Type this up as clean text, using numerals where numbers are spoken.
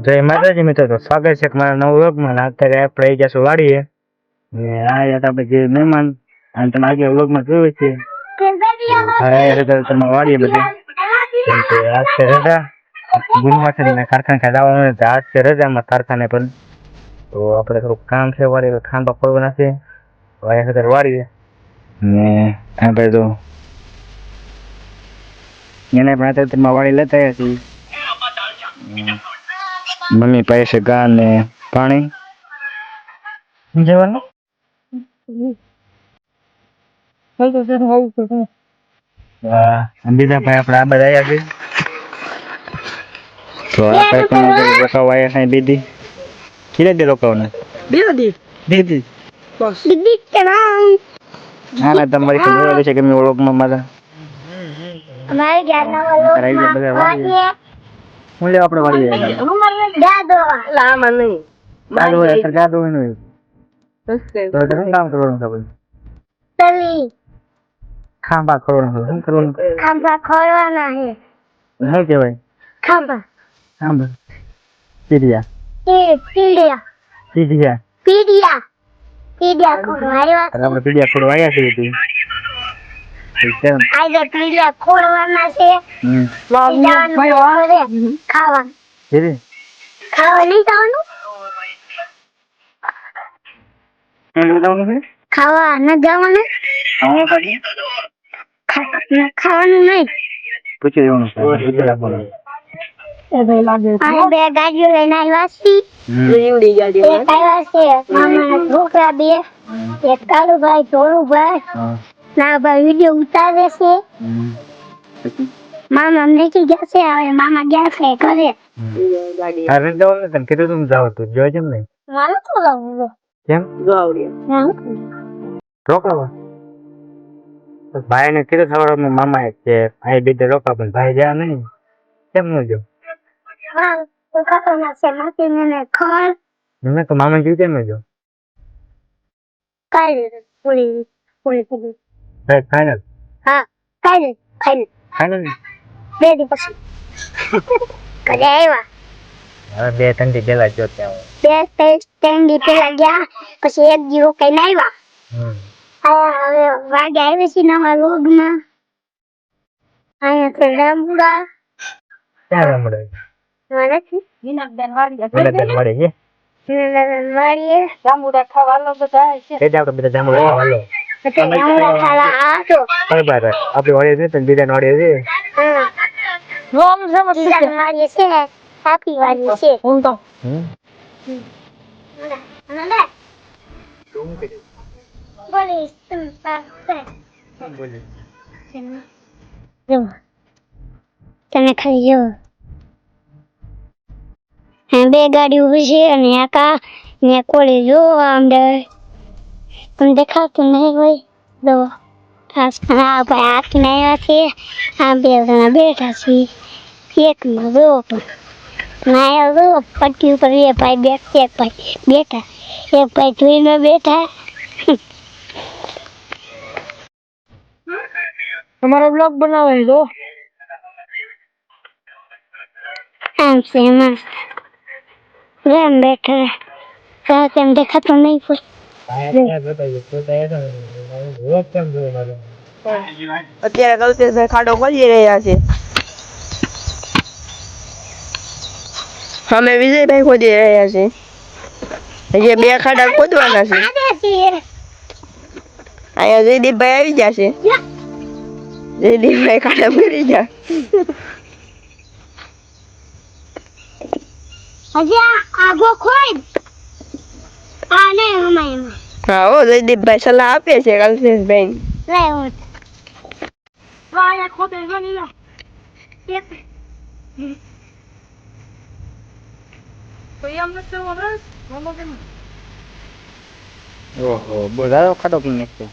જય માતાજી મિત્રો, તો સ્વાગત છે મારા નવા વ્લોગમાં. અત્યારે આપણે આવી ગયા છું વાડીએ ને આ આપણે જે મહેમાન અને તમે આગળ વ્લોગમાં જોયું છે તમે વાડીએ બધે કેમ કે આજ છે રજા ગુરુવાર છે ને કારખાને જવાનું આજ છે રજામાં કારખાને પણ તો આપણે થોડુંક કામ છે વાડીએ ખાંડો ખોલવાના છે અત્યારે વાડીએ ને આપણે તો એને પણ અત્યારે વાડી લેતા આવ્યા છીએ. મમ્મી પાસે ગા ને પાણી જવાનું બીજા ભાઈ આપણે આ બધા આવ્યા છે તો આ ભાઈ રોકાવા આવ્યા છે દીદી કેટલા દી રોકાવાના દીદી હા ના તમારી ખબર છે કે મેં ઓળખમાં મારા અમારે બધા વાળી હું લેવા આપણે વાળી લામાં નહીં ગાદો નહીં તો કામ કરવાનું છે ભાઈ ખાંભા ખોરવાનું શું કરવાનું ખાંભા ખોરવાના છે શું કહેવાય ખાંભા ખાંભા પીડિયા પીડિયા પીડિયા પીડિયા પીડિયા ખોરવા આપણે પીડિયા ખોરવા આવ્યા છીએ તું આજે પીડિયા ખોરવાના છે ખાવા ખાવા નહીં જવાનું ખાવા ન જવાનું ખાવાનું નહીં પૂછી દેવાનું બે ગાડીઓ લઈને આવ્યા છીએ મામા છોકરા બે એક કાળુભાઈ ધોળુભાઈ ના ભાઈ વિડીયો ઉતારે છે મામા નીકળી ગયા છે હવે મામા ગયા છે ઘરે અરે જવાનું તને કીધું તું જાવ તું જોઈ જેમ નહીં મારે તો જવું કેમ રોકાવા ભાઈ ને કીધું સવારમાં મામા કે ભાઈ બીજે રોકા પણ ભાઈ ગયા નહીં કેમ ન જો મેં તો મામા કીધું કેમ જો ફાઈનલ હા ફાઈનલ ફાઈનલ ફાઈનલ બે દિવસ ઘરે આવ્યા હવે 2-3 દી પહેલા જો ત્યાં 2-3 દી પહેલા ગયા પછી એક દિવસ કઈ આવ્યા હવે વાગે આવે છે નવા રોગમાં અહીંયા તો રામુડા ક્યાં રામુડા નથી વિનાબેન વાડી છે વિનાબેન વાડી રામુડા ખાવા બધા છે તે આપણે બધા જામુડા ખાવા આપડે વાળી છે બીજા વાળી છે રોમ છે વાળી છે હાપી વાળી છે હું તો તમે ખાલી જો બે ગાડી ઉભી છે અને આકા ને કોળી જો અંદર તમને દેખાતું નહીં હોય તો આ ભાઈ આખીને આવ્યા છે આ બે જણા બેઠા છે એક જો ના જો પટ્ટી ઉપર એ ભાઈ બેઠા એક ભાઈ બેઠા એક ભાઈ ધોઈને બેઠા તમારો બ્લોગ બનાવે જો આમ છે એમાં એમ બેઠા તેમ દેખાતું નહીં કોઈ અત્યારે કલ્પેશભાઈ ખાડો ખોલી રહ્યા છે અમે વિજયભાઈ ખોદી રહ્યા છે હજી 2 ખાડા ખોદવાના છે અહીંયા જયદીપભાઈ આવી ગયા છે જયદીપભાઈ ખાડા કરી ગયા હજી આગો ખોદ આ નહીં હમાય હા ઓ જયદીપભાઈ સલાહ આપે છે કલ્પેશભાઈ લે હું વાયા ખોદે ગની લા એક કોઈ આમ નથી વરસ મમ્મો કેમ ઓહો બોલાવો ખાડો પી નાખ્યો